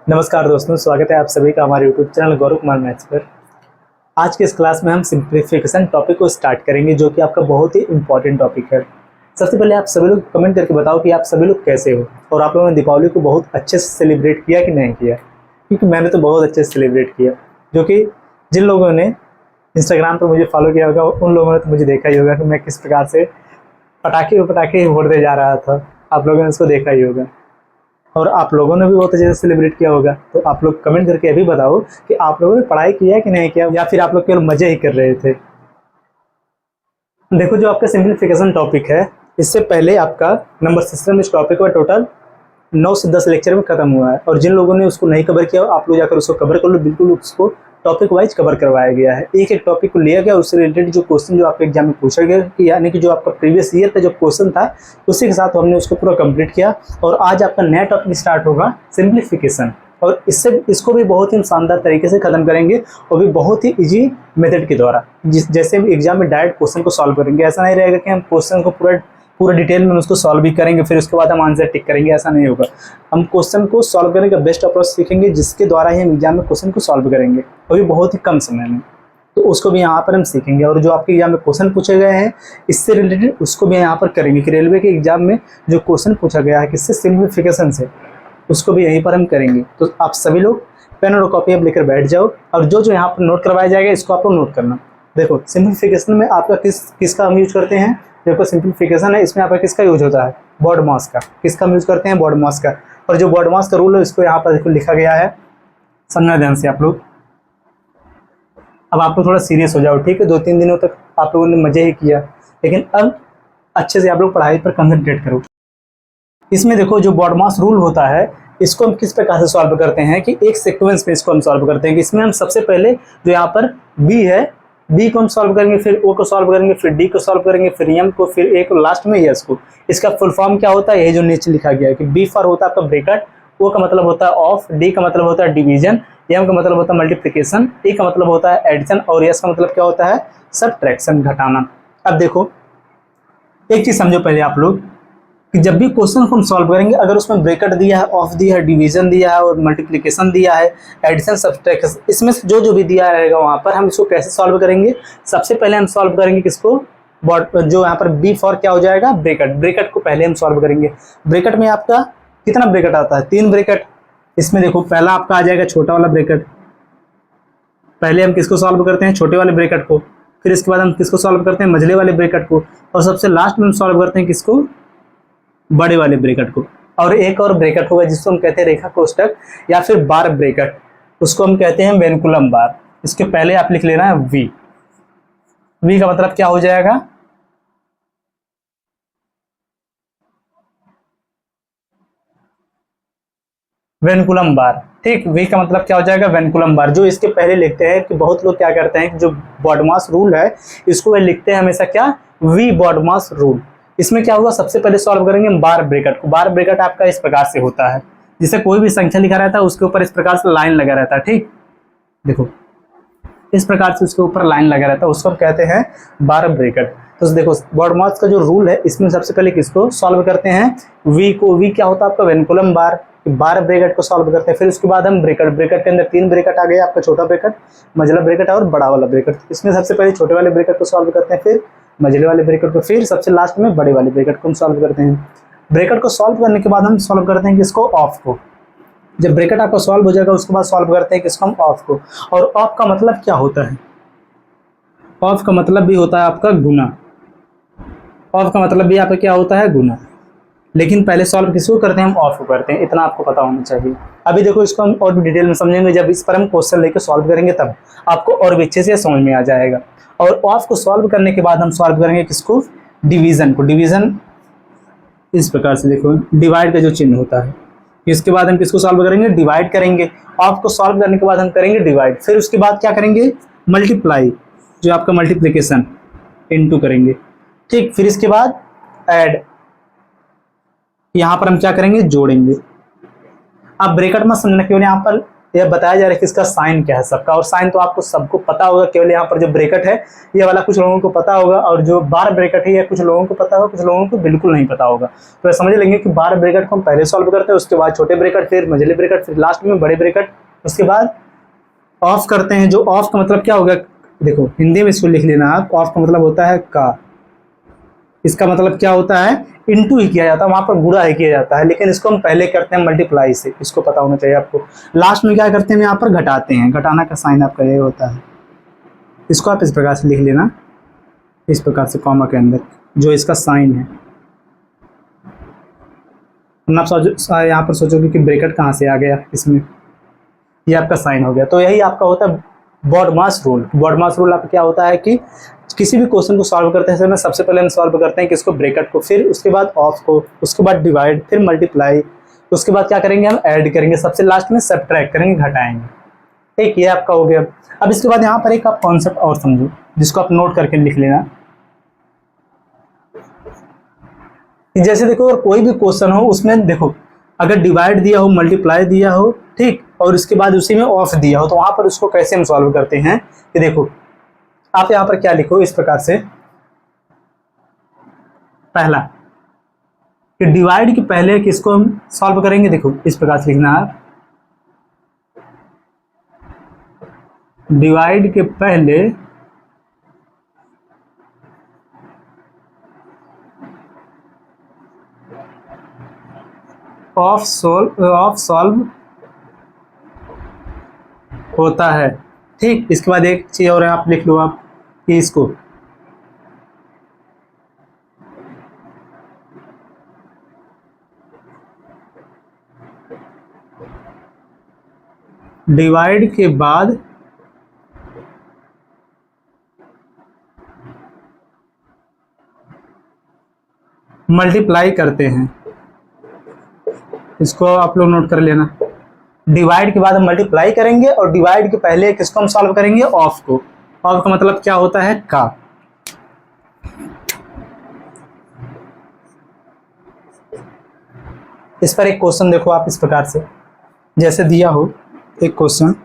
नमस्कार दोस्तों, स्वागत है आप सभी का हमारे YouTube channel Gaurav Kumar maths पर। आज के इस क्लास में हम सिंप्लीफिकेशन टॉपिक को स्टार्ट करेंगे, जो कि आपका बहुत ही इंपॉर्टेंट टॉपिक है। सबसे पहले आप सभी लोग कमेंट करके बताओ कि आप सभी लोग कैसे हो और आप लोगों ने दीपावली को बहुत अच्छे से सेलिब्रेट किया कि नहीं किया। क्योंकि मैंने तो बहुत अच्छे से सेलिब्रेट किया, जो कि जिन लोगों ने इंस्टाग्राम पर मुझे फॉलो किया होगा उन लोगों ने तो मुझे देखा ही होगा कि मैं किस प्रकार से पटाखे फोड़ते जा रहा था। आप लोगों ने उसको देखा ही होगा और आप लोगों ने भी बहुत अच्छे से सेलिब्रेट किया होगा। तो आप लोग कमेंट करके अभी बताओ कि आप लोगों ने पढ़ाई किया कि नहीं किया, या फिर आप लोग केवल मजे ही कर रहे थे। देखो, जो आपका सिंप्लीफिकेशन टॉपिक है, इससे पहले आपका नंबर सिस्टम इस टॉपिक का टोटल 9 से 10 लेक्चर में खत्म हुआ है। और जिन लोगों ने उसको नहीं कवर किया, आप लोग जाकर उसको कवर कर लो। बिल्कुल उसको टॉपिक वाइज कवर करवाया गया है। एक एक टॉपिक को लिया गया, उससे रिलेटेड जो क्वेश्चन जो आपके एग्जाम में पूछा गया, यानी कि जो आपका प्रीवियस ईयर का जो क्वेश्चन था, उसी के साथ हमने उसको पूरा कंप्लीट किया। और आज आपका नया टॉपिक स्टार्ट होगा, सिंप्लीफिकेशन। और इसको भी बहुत ही शानदार तरीके से खत्म करेंगे, और भी बहुत ही इजी मेथड के द्वारा। जैसे हम एग्जाम में डायरेक्ट क्वेश्चन को सॉल्व करेंगे, ऐसा नहीं रहेगा कि हम क्वेश्चन को पूरा डिटेल में उसको सॉल्व भी करेंगे, फिर उसके बाद हम आंसर टिक करेंगे। ऐसा नहीं होगा। हम क्वेश्चन को सॉल्व करने का बेस्ट अप्रोच सीखेंगे, जिसके द्वारा ही हम एग्जाम में क्वेश्चन को सॉल्व करेंगे, और भी बहुत ही कम समय में। तो उसको भी यहाँ पर हम सीखेंगे। और जो आपके एग्जाम में क्वेश्चन पूछे गए हैं इससे रिलेटेड, उसको भी यहाँ पर करेंगे कि रेलवे के एग्जाम में जो क्वेश्चन पूछा गया है किससे, सिंप्लीफिकेशन से, उसको भी यहीं पर हम करेंगे। तो आप सभी लोग पेन और कॉपी अब लेकर बैठ जाओ, और जो जो यहाँ पर नोट करवाया जाएगा इसको आप लोग नोट करना। देखो, सिंप्लीफिकेशन में आपका किसका हम यूज करते हैं। देखो, सिंप्लीफिकेशन है, इसमें आपका किसका यूज होता है, बॉड मास का। किसका हम यूज करते हैं, बॉड मास का। और जो बॉड मास का रूल है, इसको यहाँ पर देखो लिखा गया है, समझना ध्यान से आप लोग। अब आप लोग थोड़ा सीरियस हो जाओ, ठीक है। 2-3 दिनों तक आप लोगों ने मजे ही किया, लेकिन अब अच्छे से आप लोग पढ़ाई पर कंसंट्रेट करो। इसमें देखो, जो बॉड मास रूल होता है, इसको हम किस प्रकार से सॉल्व करते हैं कि एक सीक्वेंस में इसको हम सॉल्व करते हैं। कि इसमें हम सबसे पहले जो यहाँ पर बी है, बी को हम सॉल्व करेंगे, फिर ओ को सॉल्व करेंगे, फिर डी को सॉल्व करेंगे, फिर एम को, फिर ए को, लास्ट में एस को। इसका फुल फॉर्म क्या होता है, यही जो नीचे लिखा गया है कि बी फॉर होता है आपका ब्रैकेट, ओ का मतलब होता है ऑफ, डी का मतलब होता है डिवीजन, एम का मतलब होता है मल्टीप्लिकेशन, ए का मतलब होता है एडिशन, और एस का मतलब क्या होता है, सबट्रैक्शन, घटाना। अब देखो, एक चीज समझो पहले आप लोग कि जब भी क्वेश्चन को हम सॉल्व करेंगे, अगर उसमें ब्रैकेट दिया है, ऑफ दिया है, डिवीजन दिया है और मल्टीप्लिकेशन दिया है, एडिशन, सब्सट्रैक्शन, इसमें से जो भी दिया रहेगा वहाँ पर हम इसको कैसे सॉल्व करेंगे। सबसे पहले हम सॉल्व करेंगे किसको, जो यहाँ पर बी फॉर क्या हो जाएगा, ब्रैकेट। ब्रैकेट को पहले हम सॉल्व करेंगे। ब्रैकेट में आपका कितना ब्रैकेट आता है, 3 ब्रैकेट। इसमें देखो, पहला आपका आ जाएगा छोटा वाला ब्रैकेट। पहले हम किसको सॉल्व करते हैं, छोटे वाले ब्रैकेट को। फिर इसके बाद हम किसको सॉल्व करते हैं, मझले वाले ब्रैकेट को। और सबसे लास्ट में हम सॉल्व करते हैं किसको, बड़े वाले ब्रैकेट को। और एक और ब्रैकेट होगा जिसको हम कहते हैं रेखा कोष्ठक या फिर बार ब्रैकेट, उसको हम कहते हैं वेनकुलम बार। इसके पहले आप लिख लेना है वी। वी का मतलब क्या हो जाएगा, वेनकुलम बार। ठीक, वी का मतलब क्या हो जाएगा, वेनकुलम बार। जो इसके पहले लिखते हैं कि बहुत लोग क्या करते हैं कि जो बॉडमास रूल है, इसको वे लिखते हैं हमेशा क्या, वी बॉडमास रूल। इसमें क्या होगा, सबसे पहले सॉल्व करेंगे हम बार ब्रैकेट को। बार ब्रैकेट आपका इस प्रकार से होता है, जिसे कोई भी संख्या लिखा रहता है उसके ऊपर इस प्रकार से लाइन लगा रहता है। ठीक, देखो इस प्रकार से उसके ऊपर लाइन लगा रहता है, उसको हम कहते हैं बार ब्रैकेट। तो देखो, बॉडमास का जो रूल है, इसमें सबसे पहले किसको सॉल्व करते हैं, वी को। वी क्या होता है आपका, वेनकुलम बार। बार ब्रैकेट को सॉल्व करते हैं। फिर उसके बाद हम ब्रैकेट के अंदर 3 ब्रैकेट आ गए आपका, छोटा ब्रैकेट, मझला ब्रैकेट और बड़ा वाला ब्रैकेट। इसमें सबसे पहले छोटे वाले ब्रैकेट को सॉल्व करते हैं, फिर मझले वाले ब्रैकेट को, फिर सबसे लास्ट में बड़े वाले ब्रैकेट को हम सॉल्व करते हैं। ब्रैकेट को सॉल्व करने के बाद हम सॉल्व करते हैं किसको, ऑफ को। जब ब्रैकेट आपका सॉल्व हो जाएगा, उसके बाद सॉल्व करते हैं किसको, हम ऑफ को। और ऑफ का मतलब क्या होता है, ऑफ का मतलब भी होता है आपका गुना। ऑफ का मतलब भी आपका क्या होता है, गुना। लेकिन पहले सॉल्व किसको करते हैं, हम ऑफ को करते हैं, इतना आपको पता होना चाहिए। अभी देखो, इसको हम और भी डिटेल में समझेंगे, जब इस पर हम क्वेश्चन लेकर सॉल्व करेंगे तब आपको और भी अच्छे से समझ में आ जाएगा। और ऑफ को सॉल्व करने के बाद हम सॉल्व करेंगे किसको, डिवीजन को। डिवीजन इस प्रकार से, देखो डिवाइड का जो चिन्ह होता है, इसके बाद हम किसको सॉल्व करेंगे, डिवाइड करेंगे। ऑफ को सॉल्व करने के बाद हम करेंगे डिवाइड, फिर उसके बाद क्या करेंगे, मल्टीप्लाई, जो आपका मल्टीप्लिकेशन, इनटू करेंगे। ठीक, फिर इसके बाद ऐड, यहाँ पर हम क्या करेंगे, जोड़ेंगे। अब ब्रैकेट में समझना, केवल यहाँ पर यह बताया जा रहा है कि इसका साइन क्या है सबका, और साइन तो आपको सबको पता होगा, केवल यहाँ पर जो ब्रैकेट है ये वाला कुछ लोगों को पता होगा, और जो बार ब्रैकेट है ये कुछ लोगों को पता होगा, कुछ लोगों को बिल्कुल नहीं पता होगा। तो समझ लेंगे कि बार ब्रैकेट को हम पहले सॉल्व करते हैं, उसके बाद छोटे ब्रैकेट, फिर मझले ब्रैकेट, फिर लास्ट में बड़े ब्रैकेट, उसके बाद ऑफ करते हैं। जो ऑफ का मतलब क्या होगा, देखो हिंदी में इसको लिख लेना आप, ऑफ का मतलब होता है का, इसका मतलब क्या होता है, इनटू ही किया जाता है, वहां पर गुणा ही किया जाता है, लेकिन इसको हम पहले करते हैं मल्टीप्लाई से, इसको पता होना चाहिए आपको। लास्ट में क्या करते हैं, यहाँ पर घटाते हैं, घटाना का साइन आपका ये होता है, इसको आप इस प्रकार से लिख लेना, इस प्रकार से कॉमा के अंदर जो इसका साइन है। आप यहाँ पर सोचोगे कि ब्रैकेट कहाँ से आ गया इसमें, ये आपका साइन हो गया। तो यही आपका होता है बॉडमास रूल। बॉडमास रूल आपका क्या होता है कि किसी भी क्वेश्चन को सॉल्व करते हैं सबसे पहले हम सॉल्व करते हैं किसको, ब्रैकेट को, फिर उसके बाद ऑफ को, उसके बाद डिवाइड, फिर मल्टीप्लाई, उसके बाद क्या करेंगे हम ऐड करेंगे, सबसे लास्ट में सब्ट्रैक्ट करेंगे, घटाएंगे। ठीक, ये आपका हो गया। अब इसके बाद यहाँ पर एक आप कॉन्सेप्ट और समझो, जिसको आप नोट करके लिख लेना। जैसे देखो अगर कोई भी क्वेश्चन हो उसमें देखो अगर डिवाइड दिया हो, मल्टीप्लाई दिया हो, ठीक, और उसके बाद उसी में ऑफ दिया हो, तो वहां पर उसको कैसे हम सॉल्व करते हैं कि देखो आप यहाँ पर क्या लिखो इस प्रकार से, पहला कि डिवाइड के पहले किसको हम सॉल्व करेंगे, देखो इस प्रकार से लिखना आप, डिवाइड के पहले ऑफ सॉल्व होता है। ठीक, इसके बाद एक चीज और है, आप लिख लो आप कि इसको डिवाइड के बाद मल्टीप्लाई करते हैं, इसको आप लोग नोट कर लेना। डिवाइड के बाद हम मल्टीप्लाई करेंगे और डिवाइड के पहले किसको हम सॉल्व करेंगे, ऑफ को। ऑफ का मतलब क्या होता है, का। इस पर एक क्वेश्चन देखो आप इस प्रकार से, जैसे दिया हो एक क्वेश्चन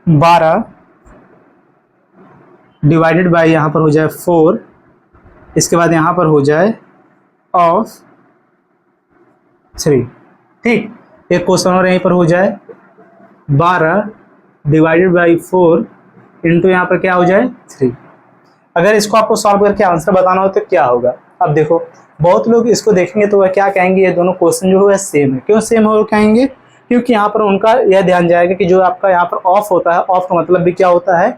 12 डिवाइडेड बाय यहां पर हो जाए 4, इसके बाद यहां पर हो जाए ऑफ 3। ठीक, एक क्वेश्चन और यहीं पर हो जाए 12 डिवाइडेड बाई 4 इंटू यहाँ पर क्या हो जाए 3। अगर इसको आपको सॉल्व करके आंसर बताना हो तो क्या होगा। अब देखो बहुत लोग इसको देखेंगे तो वह क्या कहेंगे, ये दोनों क्वेश्चन जो है सेम है। क्यों सेम हो कहेंगे, क्योंकि यहाँ पर उनका यह ध्यान जाएगा कि जो आपका यहाँ पर ऑफ होता है, ऑफ का मतलब भी क्या होता है,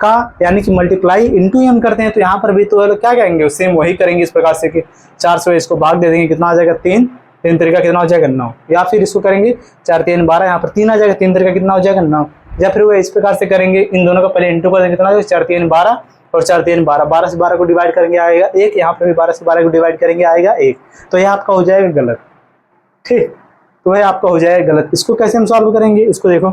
का, यानी कि मल्टीप्लाई इंटू ही हम करते हैं, तो यहाँ पर भी तो लोग क्या कहेंगे, सेम वही करेंगे इस प्रकार से कि 4 से इसको भाग दे देंगे, कितना आ जाएगा 3, 3 तरीका कितना हो जाएगा 9, या फिर इसको करेंगे 4 3 12, यहाँ पर 3 आ जाएगा, 3 तरीका कितना हो जाएगा 9, या फिर वो इस प्रकार से करेंगे, इन दोनों का पहले इंटू कर देंगे, कितना हो जाएगा 4 3 12 और 4 3 12, 12 से 12 को डिवाइड करेंगे आएगा 1, यहाँ पर भी 12 से 12 को डिवाइड करेंगे आएगा 1, तो यह आपका हो जाएगा गलत। ठीक, तो यह आपका हो जाएगा गलत। इसको कैसे हम सॉल्व करेंगे, इसको देखो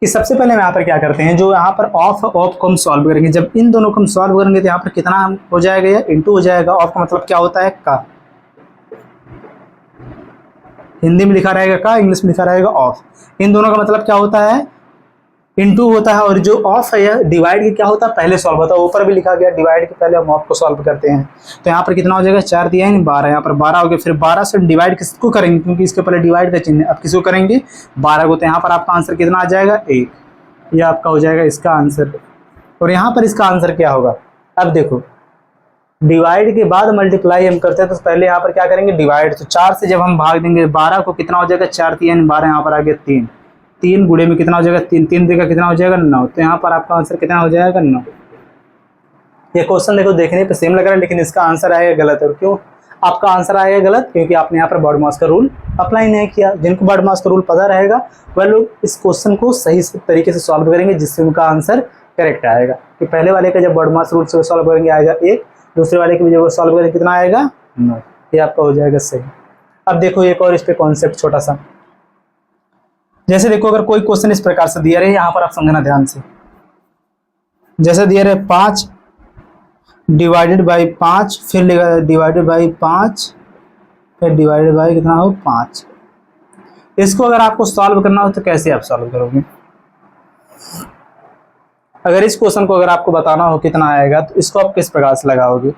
कि सबसे पहले हम यहाँ पर क्या करते हैं, जो यहाँ पर ऑफ को हम सॉल्व करेंगे, जब इन दोनों को हम सॉल्व करेंगे तो यहाँ पर कितना हम हो जाएगा, या इंटू हो जाएगा। ऑफ का मतलब क्या होता है, का। हिंदी में लिखा रहेगा का, इंग्लिश में लिखा रहेगा ऑफ। इन दोनों का मतलब क्या होता है, इंटू होता है, और जो ऑफ है यह डिवाइड के क्या होता है, पहले सॉल्व होता है। ऊपर भी लिखा गया डिवाइड के पहले हम ऑफ को सॉल्व करते हैं, तो यहाँ पर कितना हो जाएगा 4 दिया है 12, यहाँ पर 12 हो गया। फिर 12 से डिवाइड किसको करेंगे, क्योंकि इसके पहले डिवाइड का चिन्ह है, अब किसको करेंगे 12 को, तो यहाँ पर आपका आंसर कितना आ जाएगा 1, ये आपका हो जाएगा इसका आंसर। और यहाँ पर इसका आंसर क्या होगा, अब देखो डिवाइड के बाद मल्टीप्लाई हम करते हैं, तो पहले यहाँ पर क्या करेंगे डिवाइड, तो 4 से जब हम भाग देंगे 12 को, कितना हो जाएगा 4 3 12, यहाँ पर आ गया 3, 3 गुणे में कितना हो जाएगा 3, 3 का कितना हो जाएगा 9, तो यहाँ पर आपका आंसर कितना हो जाएगा 9। ये क्वेश्चन देखो देखने पे सेम लग रहा है, लेकिन इसका आंसर आएगा गलत। और क्यों आपका आंसर आएगा गलत, क्योंकि आपने यहाँ पर बॉडमास का रूल अप्लाई नहीं किया। जिनको बॉडमास का रूल पता रहेगा वह लोग इस क्वेश्चन को सही तरीके से सॉल्व करेंगे, जिससे उनका आंसर करेक्ट आएगा। कि पहले वाले का जब बॉडमास रूल से सॉल्व करेंगे आएगा 1, दूसरे वाले के भी जब सॉल्व करेंगे कितना आएगा 9, ये आपका हो जाएगा सही। अब देखो एक और इस पे कॉन्सेप्ट छोटा सा, जैसे देखो अगर कोई क्वेश्चन इस प्रकार से दिया रहे, यहाँ पर आप समझना ध्यान से, जैसे दिया रहे 5 डिवाइडेड बाई 5, फिर डिवाइडेड बाई 5, फिर डिवाइडेड बाई कितना हो 5, इसको अगर आपको सॉल्व करना हो तो कैसे आप सॉल्व करोगे? अगर इस क्वेश्चन को अगर आपको बताना हो कितना आएगा तो इसको आप किस प्रकार से लगाओगे,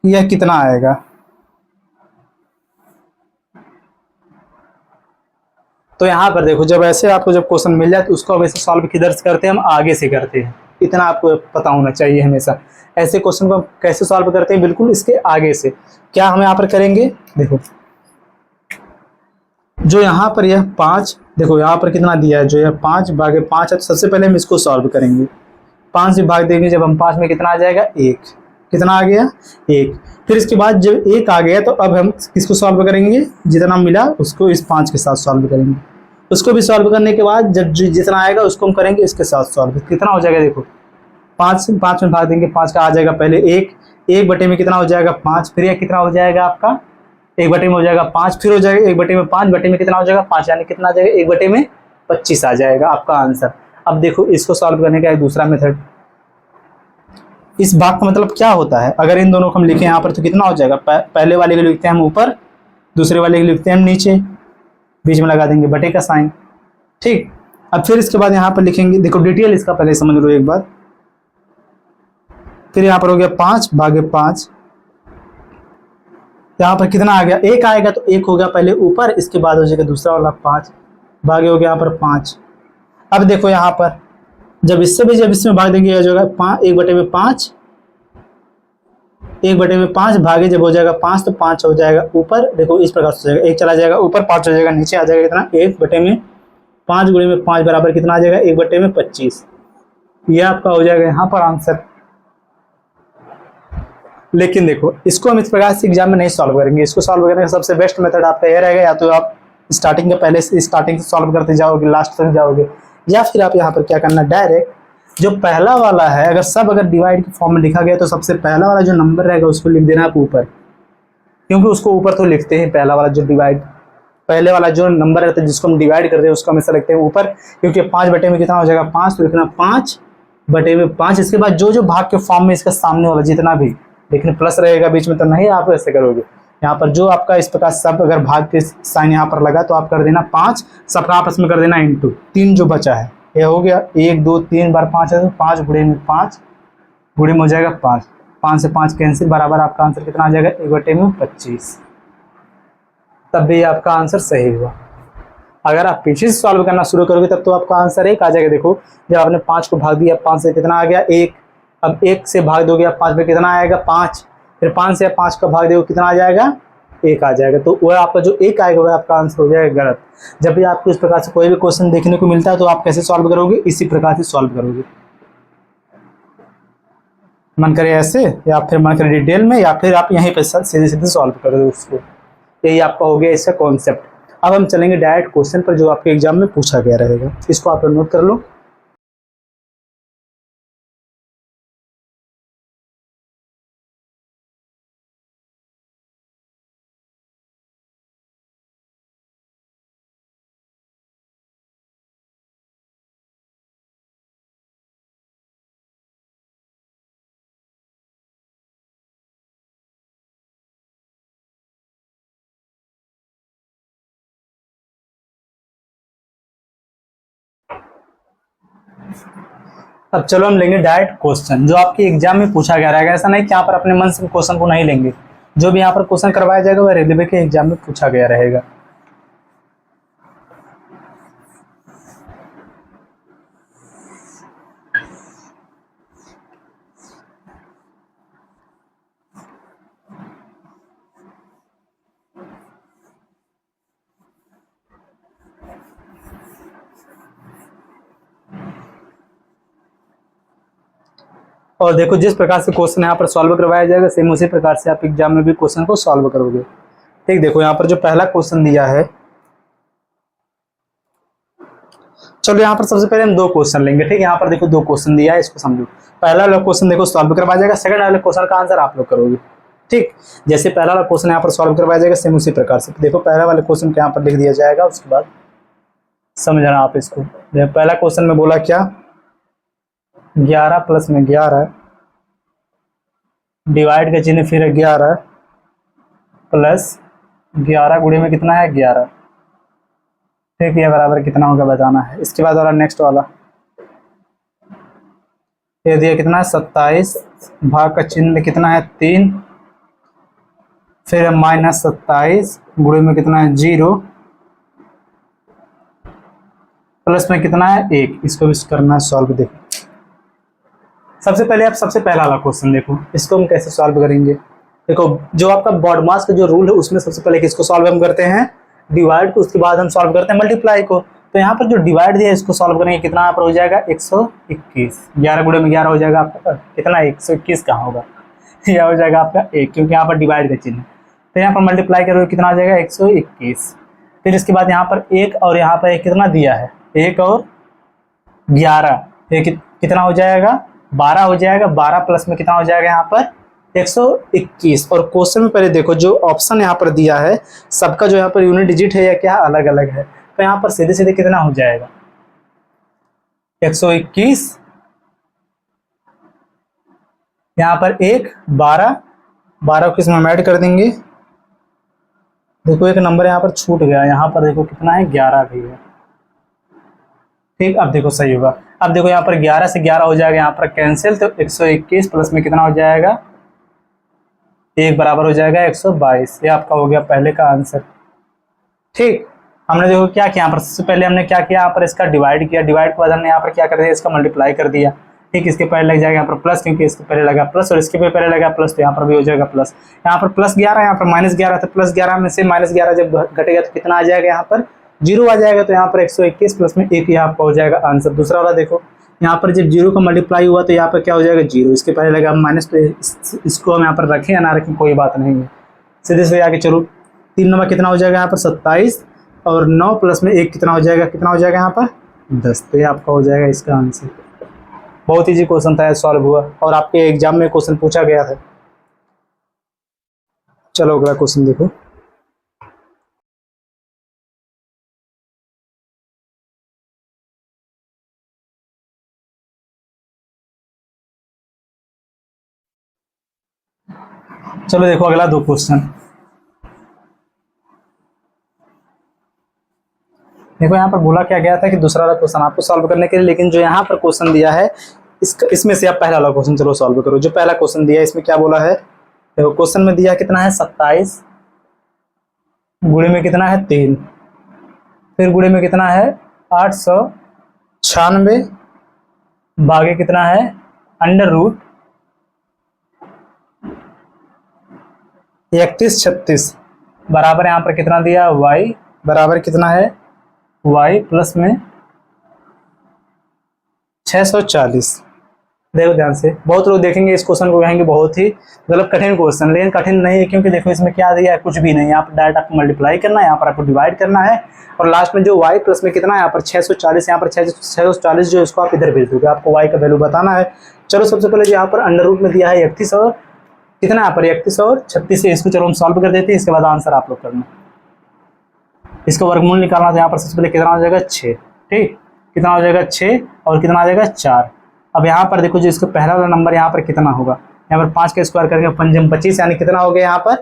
यह कितना आएगा? तो यहाँ पर देखो, जब ऐसे आपको जब क्वेश्चन मिल जाए तो उसको अब ऐसे सॉल्व किधर से करते हैं, हम आगे से करते हैं। इतना आपको पता होना चाहिए हमेशा। ऐसे क्वेश्चन को हम कैसे सॉल्व करते हैं, बिल्कुल इसके आगे से। क्या हम यहाँ पर करेंगे, देखो जो यहाँ पर यह 5, देखो यहाँ पर कितना दिया है, जो यह 5/5 है, तो सबसे पहले हम इसको सॉल्व करेंगे। 5 से भाग देंगे जब हम 5 में, कितना आ जाएगा 1। कितना आ गया 1। फिर इसके बाद जब 1 आ गया तो अब हम किसको सॉल्व करेंगे, जितना मिला उसको इस 5 के साथ सॉल्व करेंगे। उसको भी सॉल्व करने के बाद जब जितना आएगा उसको हम करेंगे इसके साथ सॉल्व। कितना हो जाएगा, देखो 5 में भाग देंगे, 5 का आ जाएगा पहले 1 बटे में कितना हो जाएगा 5, फिर यह कितना हो जाएगा आपका 1 बटे में हो जाएगा 5, फिर हो जाएगा 1 बटे में 5 बटे में कितना हो जाएगा 5, यानी कितना आ जाएगा 1 बटे में 25 आ जाएगा आपका आंसर। अब देखो इसको सॉल्व करने का एक दूसरा मेथड, इस भाग का मतलब क्या होता है, अगर इन दोनों को हम लिखें यहाँ पर तो कितना हो जाएगा, पहले वाले को लिखते हैं हम ऊपर, दूसरे वाले को लिखते हैं हम नीचे, बीच में लगा देंगे बटे का साइन। ठीक, अब फिर इसके बाद यहाँ पर लिखेंगे, देखो डिटेल इसका पहले समझ लो एक बार। फिर यहाँ पर हो गया 5/5, यहाँ पर कितना आ गया 1 आएगा, तो 1 हो गया पहले ऊपर, इसके बाद हो जाएगा दूसरा वाला 5 भागे हो गया यहाँ पर 5। अब देखो यहाँ पर जब इससे भी जब इसमें भाग देंगे जो होगा 1 बटे में 5, 1 बटे में 5 भागे जब हो जाएगा 5 तो 5 हो जाएगा ऊपर, देखो इस प्रकार से हो जाएगा, 1 चला जाएगा ऊपर, 5 हो जाएगा नीचे, आ जाएगा कितना 1 बटे में 5 गुणे में 5 बराबर कितना आ जाएगा 1 बटे में 25। यह आपका हो जाएगा यहाँ पर आंसर। लेकिन देखो इसको हम इस प्रकार से एग्जाम में नहीं सॉल्व करेंगे। इसको सॉल्व करने का सबसे बेस्ट मेथड आपका यह रहेगा, या तो आप स्टार्टिंग के पहले से स्टार्टिंग से सॉल्व करते जाओगे, लास्ट तक जाओगे, या फिर आप यहाँ पर क्या करना, डायरेक्ट जो पहला वाला है अगर डिवाइड के फॉर्म में लिखा गया तो सबसे पहला वाला जो नंबर रहेगा उसको लिख देना आप ऊपर, क्योंकि उसको ऊपर तो लिखते हैं पहला वाला जो डिवाइड, पहले वाला जो नंबर रहता है जिसको हम डिवाइड करते हैं उसको हमेशा लिखते हैं ऊपर, क्योंकि 5 बटे में कितना हो जाएगा 5, तो लिखना 5 बटे में 5। इसके बाद जो भाग के फॉर्म में इसका सामने वाला जितना भी, लेकिन प्लस रहेगा बीच में तो नहीं आप ऐसे करोगे। यहाँ पर जो आपका इस प्रकार सब अगर भाग के साइन यहाँ पर लगा तो आप कर देना 5, सबका आपस में कर देना इंटू 3 जो बचा है, ये हो गया 1 2 3 बार 5 है, तो 5 गुणे में 5 गुणे में हो जाएगा 5, 5 से 5 कैंसिल, बराबर आपका आंसर कितना आ जाएगा 1 बटे में 25। तब भी आपका आंसर सही हुआ। अगर आप पीछे से सॉल्व करना शुरू करोगे तब तो आपका आंसर 1 आ जाएगा। देखो जब आपने 5 को भाग दिया, 5 से कितना आ गया 1, अब 1 से भाग दोगे आप 5 में कितना आएगा 5, फिर 5 से 5 का भाग दोगे कितना आ जाएगा 1 आ जाएगा। तो वह आपका जो 1 आएगा वह आपका आंसर हो जाएगा गलत। जब भी आपको इस प्रकार से कोई भी क्वेश्चन देखने को मिलता है तो आप कैसे सॉल्व करोगे, इसी प्रकार से सॉल्व करोगे, मन करे ऐसे, या फिर मन करे डिटेल में, या फिर आप यहीं पे सीधे सीधे सॉल्व करोगे उसको। यही आपका हो गया इसका कॉन्सेप्ट। अब हम चलेंगे डायरेक्ट क्वेश्चन पर जो आपके एग्जाम में पूछा गया रहेगा, इसको आप नोट कर लो। अब चलो हम लेंगे डायरेक्ट क्वेश्चन जो आपके एग्जाम में पूछा गया रहेगा। ऐसा नहीं कि यहाँ पर अपने मन से क्वेश्चन को नहीं लेंगे, जो भी यहाँ पर क्वेश्चन करवाया जाएगा वह रेलवे के एग्जाम में पूछा गया रहेगा। और देखो जिस प्रकार से क्वेश्चन यहाँ पर सॉल्व करवाया जाएगा सेम उसी प्रकार से आप एग्जाम में भी क्वेश्चन को सॉल्व करोगे। ठीक, देखो यहाँ पर जो पहला क्वेश्चन दिया है, चलो यहाँ पर सबसे पहले हम 2 क्वेश्चन लेंगे। ठीक है, यहाँ पर देखो 2 क्वेश्चन दिया है, इसको समझो। पहला वाला क्वेश्चन देखो सॉल्व करवाया जाएगा, सेकंड वाले क्वेश्चन का आंसर आप लोग करोगे। ठीक, जैसे पहला वाला क्वेश्चन यहाँ पर सॉल्व करवाया जाएगा सेम उसी प्रकार से देखो पहला वाले क्वेश्चन को यहाँ पर लिख दिया जाएगा, उसके बाद समझना आप इसको। पहला क्वेश्चन में बोला क्या, 11 प्लस में 11 डिवाइड का चिन्ह फिर 11 प्लस 11 गुणे में कितना है 11। ठीक, ये बराबर कितना होगा बताना है। इसके बाद वाला नेक्स्ट वाला ये दिया कितना है 27, भाग का चिन्ह कितना है 3, फिर -27 गुणे में कितना है 0, प्लस में कितना है 1। इसको भी करना है सॉल्व। देखो सबसे पहले आप सबसे पहला वाला क्वेश्चन देखो, इसको हम कैसे सॉल्व करेंगे। देखो जो आपका बॉडमास का जो रूल है उसमें सबसे पहले किसको सॉल्व हम करते हैं, डिवाइड को, उसके बाद हम सॉल्व करते हैं मल्टीप्लाई को। तो यहाँ पर जो डिवाइड दिया है इसको सॉल्व करेंगे, कितना यहाँ पर हो जाएगा 121, 11 गुणे में 11 हो जाएगा आपका कितना 121 कहाँ होगा यह हो जाएगा आपका 1, क्योंकि यहाँ पर डिवाइड का चिन्ह। तो यहाँ पर मल्टीप्लाई करोगे कितना हो जाएगा 121। फिर इसके बाद यहाँ पर 1 और यहाँ पर 1 कितना दिया है 1 और 11, ये कितना हो जाएगा 12 हो जाएगा। 12 प्लस में कितना हो जाएगा यहाँ पर 121। और क्वेश्चन में पहले देखो जो ऑप्शन यहाँ पर दिया है सबका जो यहाँ पर यूनिट डिजिट है या क्या अलग अलग है, तो यहाँ पर सीधे सीधे कितना हो जाएगा 121, यहाँ पर 1 12 12 को इसमें ऐड कर देंगे। देखो एक नंबर यहाँ पर छूट गया, यहाँ पर देखो कितना है 11 भी है। ठीक, अब देखो सही होगा। अब देखो यहाँ पर 11 से 11 हो जाएगा यहाँ पर कैंसिल, तो 121 प्लस में कितना हो जाएगा 1 बराबर हो जाएगा 122। ये आपका हो गया पहले का आंसर। ठीक, हमने देखो क्या किया यहाँ पर, सबसे पहले हमने क्या किया यहाँ पर इसका डिवाइड किया, डिवाइड के बाद हमने यहाँ पर क्या कर दिया इसका मल्टीप्लाई कर दिया। ठीक, इसके पहले लग जाएगा यहाँ पर प्लस, क्योंकि इसके पहले लगा प्लस और इसके पहले लगा प्लस, तो यहाँ पर भी हो जाएगा प्लस। यहाँ पर +11 यहाँ पर -11, तो +11 में से -11 जब घटेगा तो कितना आ जाएगा यहाँ पर 0 आ जाएगा। तो यहाँ पर 121 प्लस में 1 ही आपका हो जाएगा आंसर। दूसरा वाला देखो यहाँ पर जब 0 का मल्टीप्लाई हुआ तो यहाँ पर क्या हो जाएगा 0, इसके पहले लगा माइनस, तो इसको हम यहाँ पर रखें या ना रखें कोई बात नहीं है, सीधे से आगे चलो। 3 नंबर कितना हो जाएगा यहाँ पर 27 और 9 प्लस में 1 कितना हो जाएगा यहाँ पर 10। तो ये आपका हो जाएगा इसका आंसर। बहुत ईजी क्वेश्चन था, सॉल्व हुआ और आपके एग्जाम में क्वेश्चन पूछा गया था। चलो अगला क्वेश्चन देखो। चलो देखो अगला 2 क्वेश्चन देखो। यहाँ पर बोला क्या गया था कि दूसरा वाला क्वेश्चन आपको सॉल्व करने के लिए, लेकिन जो यहाँ पर क्वेश्चन दिया है इसमें से आप पहला वाला क्वेश्चन चलो सॉल्व करो। जो पहला क्वेश्चन दिया है इसमें क्या बोला है, देखो क्वेश्चन में दिया कितना है 27 गुणे में कितना है 3, फिर गुणे में कितना है 896 भागे कितना है √ 3136 बराबर यहाँ पर कितना दिया y बराबर कितना है y प्लस में 640। देखो ध्यान से, बहुत लोग देखेंगे इस क्वेश्चन को कहेंगे बहुत ही मतलब कठिन क्वेश्चन, लेकिन कठिन नहीं है, क्योंकि देखो इसमें क्या दिया है कुछ भी नहीं। यहाँ पर डायरेक्ट आपको मल्टीप्लाई करना है, यहाँ पर आपको डिवाइड करना है और लास्ट में जो y प्लस में कितना है यहाँ पर 640, यहाँ पर 640 जो इसको आप इधर भेज दोगे, आपको y का वैल्यू बताना है। चलो सबसे पहले जो यहाँ पर √ में दिया है 31 और कितना यहाँ पर 31 और 36 है, इसको चलो हम सॉल्व कर देते हैं। इसके बाद आंसर आप लोग करना, इसको वर्गमूल निकालना। तो यहाँ पर सबसे पहले कितना हो जाएगा 6, ठीक, कितना हो जाएगा 6 और कितना आ जाएगा 4। अब यहाँ पर देखो जो इसका पहला वाला नंबर यहाँ पर कितना होगा, यहाँ पर 5 का स्क्वायर करेंगे 5 25, यानी कितना हो गया यहाँ पर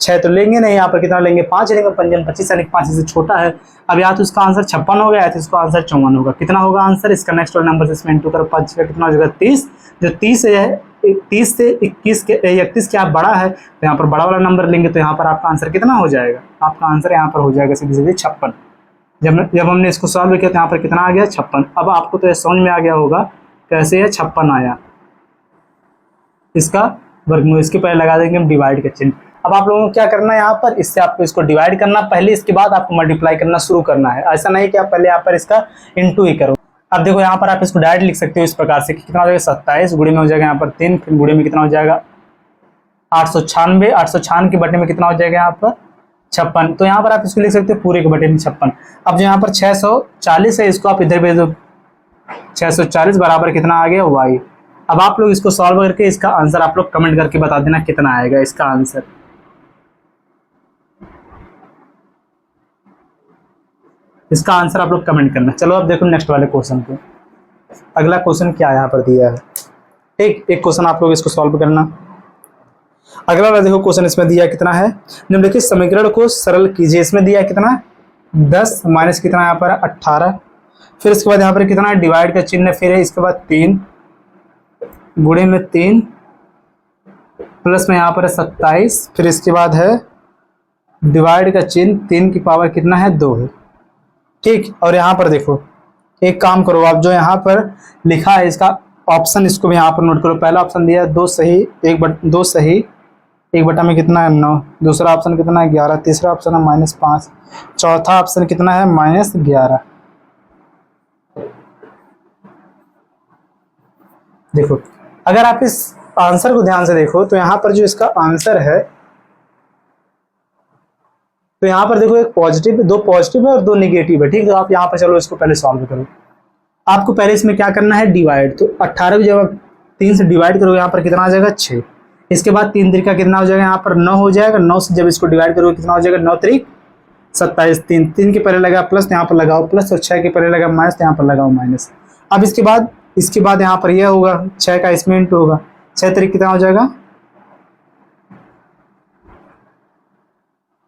6 तो लेंगे नहीं, यहाँ पर कितना लेंगे 5 लेंगे, 5 25 यानी 5 से छोटा है। अब या तो इसका आंसर 56 हो गया या तो इसका आंसर 54 होगा। कितना होगा आंसर इसका, नेक्स्ट वाला नंबर से इसमें इंटू करो 5 का कितना हो जाएगा 30। जो 30 है 30 से 31 क्या बड़ा है, तो यहाँ पर बड़ा वाला नंबर लेंगे तो यहाँ पर आपका आंसर कितना हो जाएगा, आपका आंसर यहाँ पर हो जाएगा सीधे सीधे 56। जब हमने इसको सॉल्व किया तो यहाँ पर कितना आ गया 56। अब आपको तो समझ में आ गया होगा कैसे है 56 आया, इसका वर्गमूल, इसके पहले लगा देंगे हम डिवाइड का चिन्ह। अब आप लोगों को क्या करना है यहाँ पर, इससे आपको इसको डिवाइड करना पहले, इसके बाद आपको मल्टीप्लाई करना शुरू करना है। ऐसा नहीं कि आप पहले यहाँ पर इसका इंटू ही करो। अब देखो यहाँ पर आप इसको डायरेक्ट लिख सकते हो इस प्रकार से कि कितना हो जाएगा 27 गुणे में हो जाएगा यहाँ पर 3, फिर गुणे में कितना हो जाएगा 896, 896 के बटे में कितना हो जाएगा यहाँ पर 56। तो यहाँ पर आप इसको लिख सकते हो पूरे के बटे में 56। अब जो यहाँ पर 640 है इसको आप इधर भेज दो, 640 बराबर कितना आ गया y। अब आप लोग इसको सॉल्व करके इसका आंसर आप लोग कमेंट करके बता देना कितना आएगा इसका आंसर। इसका आंसर आप लोग कमेंट करना। चलो अब देखो नेक्स्ट वाले क्वेश्चन पे, अगला क्वेश्चन क्या यहाँ पर दिया है। एक क्वेश्चन आप लोग इसको सॉल्व करना। अगला वाला देखो क्वेश्चन इसमें दिया कितना है, निम्नलिखित समीकरण को सरल कीजिए। इसमें दिया कितना 10 माइनस कितना यहाँ पर 18, फिर इसके बाद यहाँ पर कितना डिवाइड का चिन्ह फिर है, इसके बाद 3 गुणे में 3 प्लस में यहाँ पर है 27, फिर इसके बाद है डिवाइड का चिन्ह, 3 की पावर कितना है 2 है। ठीक, और यहाँ पर देखो एक काम करो आप, जो यहाँ पर लिखा है इसका ऑप्शन, इसको भी यहाँ पर नोट करो। पहला ऑप्शन दिया है 2 सही 2 सही 1 बटा में कितना है 9, दूसरा ऑप्शन कितना है 11, तीसरा ऑप्शन है -5, चौथा ऑप्शन कितना है -11। देखो अगर आप इस आंसर को ध्यान से देखो तो यहाँ पर जो इसका आंसर है, तो यहाँ पर देखो एक पॉजिटिव, 2 पॉजिटिव है और 2 नेगेटिव है। ठीक, तो आप यहाँ पर चलो इसको पहले सॉल्व करो। आपको पहले इसमें क्या करना है डिवाइड, तो 18 को जब आप 3 से डिवाइड करोगे यहाँ पर कितना आ जाएगा 6, इसके बाद 3 तरीका कितना हो जाएगा यहाँ पर 9 हो जाएगा, 9 से जब इसको डिवाइड करोगे कितना हो जाएगा 9 तरीक 27, 3 के पहले लगा प्लस, यहाँ पर लगाओ प्लस, और 6 के पहले लगा माइनस, यहाँ पर लगाओ माइनस। अब इसके बाद यहाँ पर यह होगा 6 का इसमें इंटू होगा, 6 तरीक कितना हो जाएगा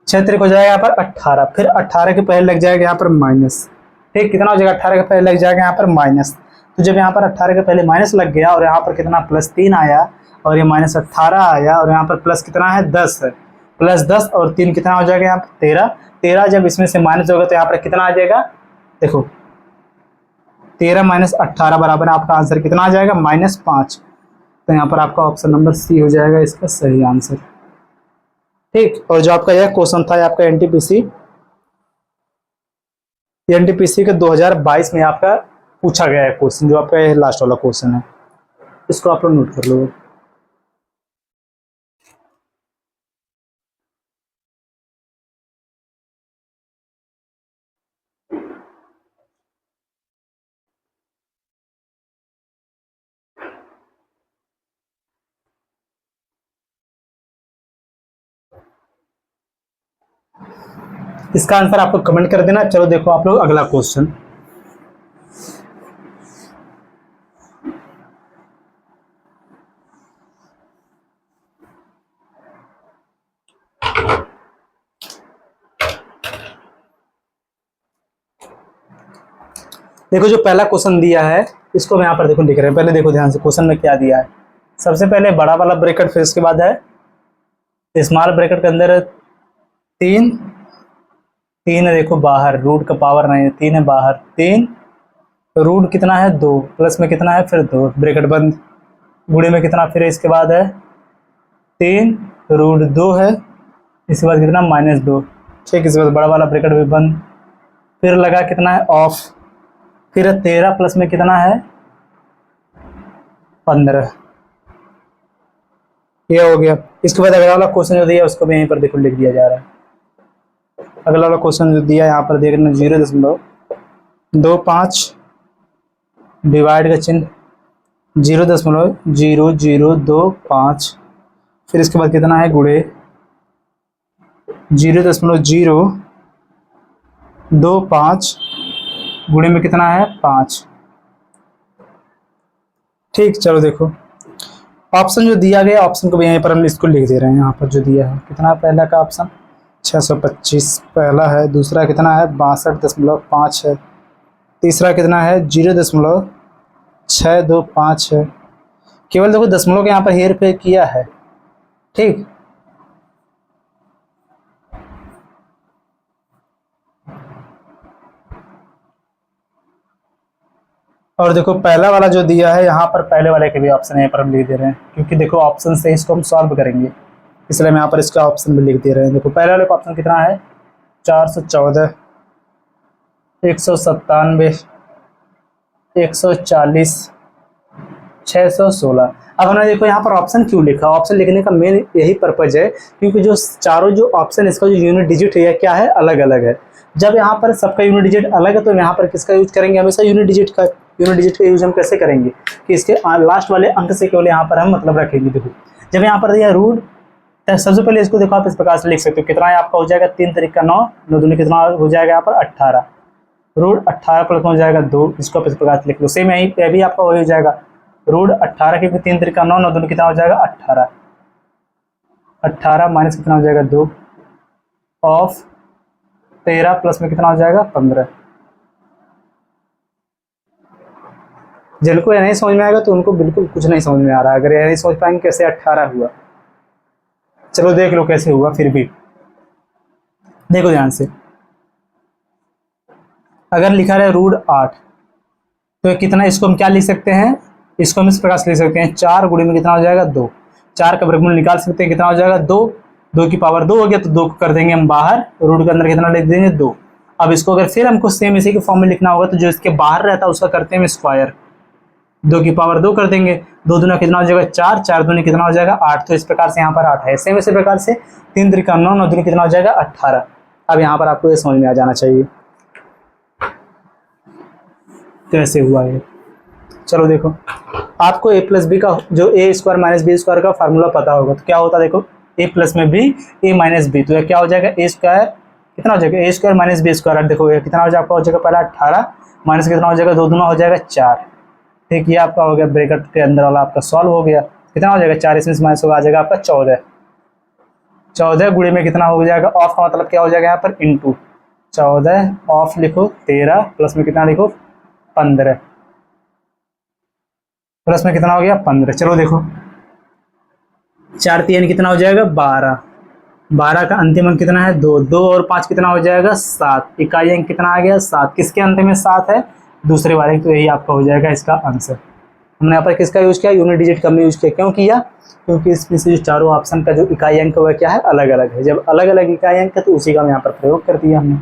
6 तरीक हो जाएगा यहाँ पर 18, फिर 18 के पहले लग जाएगा यहाँ पर माइनस। ठीक, कितना हो जाएगा 18 के पहले लग जाएगा यहाँ पर माइनस, तो जब यहाँ पर 18 के पहले माइनस लग गया और यहाँ पर कितना +3 आया और ये -18 आया और यहाँ पर प्लस कितना है 10 है, +10 और 3 कितना हो जाएगा यहाँ पर 13, जब इसमें से माइनस होगा तो यहाँ पर कितना आ जाएगा, देखो 13 - 18 बराबर आपका आंसर कितना आ जाएगा -5। तो यहाँ पर आपका ऑप्शन नंबर सी हो जाएगा इसका सही आंसर। ठीक, और जो आपका यह क्वेश्चन था आपका एनटीपीसी के 2022 में आपका पूछा गया है क्वेश्चन, जो आपका लास्ट वाला क्वेश्चन है, इसको आप लोग नोट कर लो। इसका आंसर आपको कमेंट कर देना। चलो देखो आप लोग अगला क्वेश्चन, देखो जो पहला क्वेश्चन दिया है इसको हम यहाँ पर देखो लिख रहे हैं। पहले देखो ध्यान से क्वेश्चन में क्या दिया है। सबसे पहले बड़ा वाला ब्रैकेट, फिर इसके बाद है स्मॉल ब्रैकेट के अंदर 3 है, देखो बाहर रूट का पावर नहीं है, 3 है बाहर, 3 रूट कितना है 2, प्लस में कितना है फिर 2 ब्रैकेट बंद, गुणे में कितना फिर इसके बाद है 3 रूट 2 है, इसके बाद कितना -2। ठीक, इसके बाद बड़ा वाला ब्रैकेट भी बंद, फिर लगा कितना है ऑफ, फिर 13 प्लस में कितना है 15, ये हो गया। इसके बाद अगला वाला क्वेश्चन जो दिया उसको भी यहीं पर देखो लिख दिया जा रहा है। अगला वाला क्वेश्चन जो दिया है यहाँ पर देखना 0.25 डिवाइड का चिन्ह 0.0025, फिर इसके बाद कितना है गुणे 0.025 गुणे में कितना है 5। ठीक, चलो देखो ऑप्शन जो दिया गया, ऑप्शन को भी यहीं पर हम इसको लिख दे रहे हैं। यहाँ पर जो दिया है कितना, पहला का ऑप्शन 625 पहला है, दूसरा कितना है 62.5 है, तीसरा कितना है 0.625 है। केवल देखो दशमलव के यहाँ पर हेर फेर किया है। ठीक, और देखो पहला वाला जो दिया है यहाँ पर, पहले वाले के भी ऑप्शन यहाँ पर हम लिख दे रहे हैं, क्योंकि देखो ऑप्शन से इसको हम सॉल्व करेंगे, इसलिए हम यहाँ पर इसका ऑप्शन भी लिख दे रहे हैं। देखो पहले वाले का ऑप्शन कितना है 414, 197, 140, 616। अब हमने देखो यहाँ पर ऑप्शन क्यों लिखा, ऑप्शन लिखने का मेन यही पर्पज है क्योंकि जो चारों जो ऑप्शन इसका जो यूनिट डिजिट है क्या है, अलग अलग है। जब यहाँ पर सबका यूनिट डिजिट अलग है तो यहाँ पर किसका यूज करेंगे, हमेशा यूनिट डिजिट का यूज हम कैसे करेंगे कि इसके लास्ट वाले अंक से केवल यहाँ पर हम मतलब रखेंगे। देखो जब यहाँ पर दिया रूट, तो सबसे पहले इसको देखो आप इस प्रकार से लिख सकते हो, कितना है आपका हो जाएगा 3 तरीक का 9, 9 दूनी कितना हो जाएगा यहाँ पर 18, रूट 18 प्लस हो जाएगा 2, इसको आप इस प्रकार से लिख लो। सेम यही पे भी आपका वही हो जाएगा, रूट 18 के 3 तरीक का 9, 9 दूनी कितना हो जाएगा 18, 18 माइनस कितना हो जाएगा 2 ऑफ 13 प्लस में कितना हो जाएगा 15। जिनको ये नहीं समझ में आएगा तो उनको बिल्कुल कुछ नहीं समझ में आ रहा है। अगर ये नहीं समझ पाएंगे कैसे 18 हुआ, चलो देख लो कैसे हुआ। फिर भी देखो ध्यान से, अगर लिखा रहे रूट 8 तो ये कितना, इसको हम क्या लिख सकते हैं, इसको हम इस प्रकार से लिख सकते हैं 4 गुणे में कितना हो जाएगा 2। 4 का वर्गमूल निकाल सकते हैं, कितना हो जाएगा 2। 2 की पावर 2 हो गया तो 2 को कर देंगे हम बाहर, रूट के अंदर कितना लिख देंगे 2। अब इसको अगर फिर हमको सेम इसी के फॉर्म में लिखना होगा तो जो इसके बाहर रहता है उसका करते हैं स्क्वायर, 2 की पावर 2 कर देंगे, 2 दूना कितना हो जाएगा 4, 4 दूनी कितना हो जाएगा 8। तो इस प्रकार से यहाँ पर 8 है। सेम इसी प्रकार से 3 त्रिका 9, 9 दूनी कितना हो जाएगा 18। अब यहाँ पर आपको ये समझ में आ जाना चाहिए कैसे हुआ ये। चलो देखो, आपको a प्लस बी का जो a square minus B square का फार्मूला पता होगा तो क्या होता है, देखो a प्लस में b a माइनस बी, तो ये क्या हो जाएगा a स्क्वायर कितना हो जाएगा a square minus B square. देखो ये कितना हो जाएगा, आपका हो जाएगा पहला 18 माइनस कितना हो जाएगा 2 दूना हो जाएगा 4। ठीक, ये आपका हो गया ब्रैकेट के अंदर वाला आपका सॉल्व हो गया। कितना हो जाएगा 4 इसमें माइनस होगा, आ जाएगा आपका 14। 14 गुणे में कितना हो जाएगा, ऑफ का मतलब क्या हो जाएगा यहाँ पर इंटू 14, ऑफ लिखो 13 प्लस में कितना लिखो 15, प्लस में कितना हो गया 15। चलो देखो 4 3 कितना हो जाएगा 12, 12 का अंतिम अंक कितना है 2, 2 और 5 कितना हो जाएगा 7, इकाई अंक कितना आ गया 7। किसके अंत में 7 है, दूसरे वाले, तो यही आपका हो जाएगा इसका आंसर। हमने यहाँ पर किसका यूज किया, यूनिट डिजिट का यूज किया। क्यों किया, क्योंकि इसमें से जो चारों ऑप्शन का जो इकाई अंक वह क्या है अलग अलग है। जब अलग अलग इकाई अंक है तो उसी का हम यहाँ पर प्रयोग कर दिया हमने।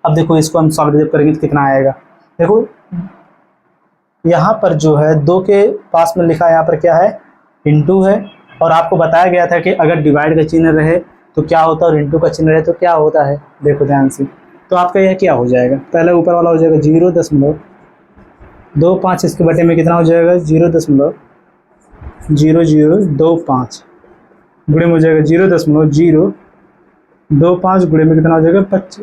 अब देखो इसको हम सॉल्व जब करेंगे तो कितना आएगा, देखो यहाँ पर जो है 2 के पास में लिखा है यहाँ पर क्या है इंटू है, और आपको बताया गया था कि अगर डिवाइड का चिन्ह रहे तो क्या होता है और इंटू का चिन्ह रहे तो क्या होता है। देखो ध्यान से, तो आपका यह क्या हो जाएगा, पहले ऊपर वाला हो जाएगा 0.25, इसके बटे में कितना हो जाएगा 0.0025 गुणे में हो जाएगा 0.025 गुणे में कितना हो जाएगा 25।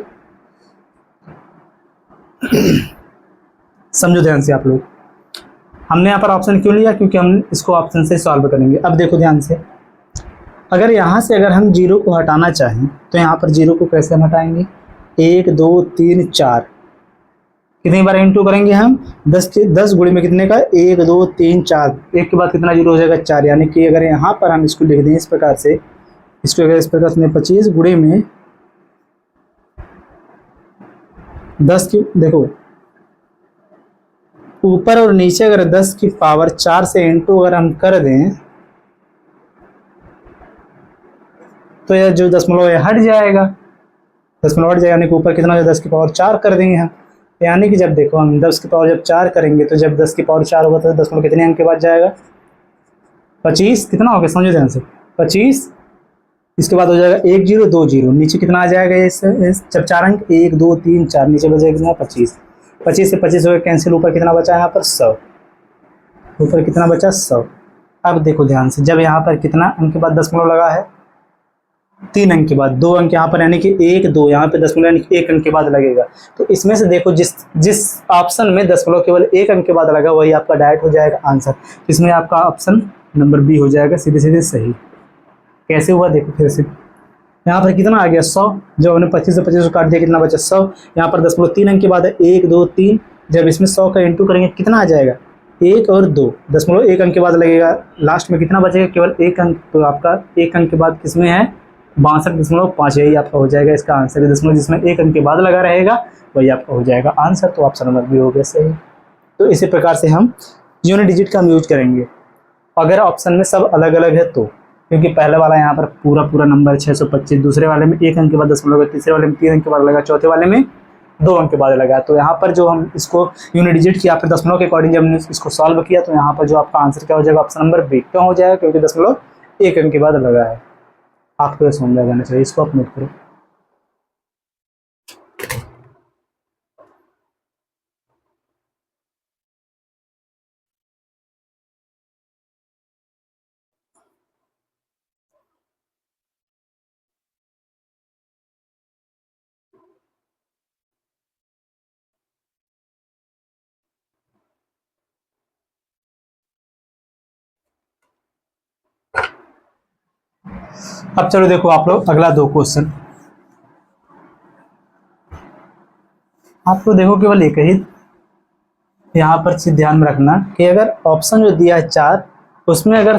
समझो ध्यान से आप लोग, हमने यहाँ पर ऑप्शन क्यों लिया, क्योंकि हम इसको ऑप्शन से सॉल्व करेंगे। अब देखो ध्यान से, अगर यहाँ से अगर हम 0 को हटाना चाहें तो यहाँ पर 0 को कैसे हम हटाएंगे, 1 2 3 4 कितनी बार इंटू करेंगे हम 10 गुणे में कितने का 1 2 3 4, 1 के बाद कितना 0 हो जाएगा 4। यानी कि अगर यहाँ पर हम इसको लिख दें इस प्रकार से, इसको अगर इस प्रकार से 25 गुणे में 10 की, देखो ऊपर और नीचे अगर 10 की पावर 4 से इंटू अगर हम कर दें तो यह जो दशमलव है हट जाएगा, दशमलव हट जाएगा, यानी कि ऊपर कितना हो 10 की पावर 4 कर देंगे हम। यानी कि जब देखो हम 10 की पावर जब 4 करेंगे तो जब 10 की पावर 4 होगा तो दशमलव कितने अंक के बाद जाएगा 25, कितना हो गया समझो ध्यान से 25, इसके बाद हो जाएगा 1 0 2 0, नीचे कितना आ जाएगा इस जब 4 अंक 1 2 3 4, नीचे बचेगा कितना 25, 25 से 25 हो गया कैंसिल, ऊपर कितना बचा यहाँ पर 100, ऊपर कितना बचा 100। अब देखो ध्यान से, जब यहाँ पर कितना अंक के बाद दशमलव लगा है 3 अंक के बाद 2 अंक यहाँ पर, यानी कि 1 2 यहाँ पे दशमलव यानी कि 1 अंक के बाद लगेगा। तो इसमें से देखो जिस ऑप्शन में दशमलव केवल 1 अंक के बाद लगा वही आपका डायरेक्ट हो जाएगा आंसर। इसमें आपका ऑप्शन नंबर बी हो जाएगा सीधे सीधे सही। कैसे हुआ देखो फिर से, यहाँ पर कितना आ गया 100, जब हमने 25 से 25 को काट दिया कितना बचा 100, यहाँ पर दशमलव 3 अंक के बाद है 1 2 3, जब इसमें 100 का इंटू करेंगे कितना आ जाएगा 1 और 2, दशमलव 1 अंक के बाद लगेगा, लास्ट में कितना बचेगा केवल 1 अंक, तो आपका 1 अंक के बाद किसमें है 62.5, यही आपका हो जाएगा इसका आंसर। दशमलव जिसमें 1 अंक के बाद लगा रहेगा वही आपका हो जाएगा आंसर। तो ऑप्शन नंबर बी हो गया सही। तो इसी प्रकार से हम यूनिट डिजिट का हम यूज करेंगे अगर ऑप्शन में सब अलग अलग है तो, क्योंकि पहले वाला यहाँ पर पूरा नंबर 625, दूसरे वाले में 1 अंक के बाद दशमलव लगा, तीसरे वाले में 3 अंक के बाद लगा, चौथे वाले में 2 अंक के बाद लगा। तो यहाँ पर जो हम इसको यूनिट डिजिट किया फिर दशमलव के अकॉर्डिंग जब हमने इसको सॉल्व किया तो यहाँ पर जो आपका आंसर क्या हो जाएगा ऑप्शन नंबर बी। क्यों हो जाएगा, क्योंकि दशमलव 1 अंक के बाद लगा है। आपको समझ आ जाना चाहिए, इसको आप नोट करो। अब चलो देखो आप लोग अगला 2 क्वेश्चन, आपको देखो केवल एक ही यहाँ पर चीज ध्यान में रखना कि अगर ऑप्शन जो दिया है 4, उसमें अगर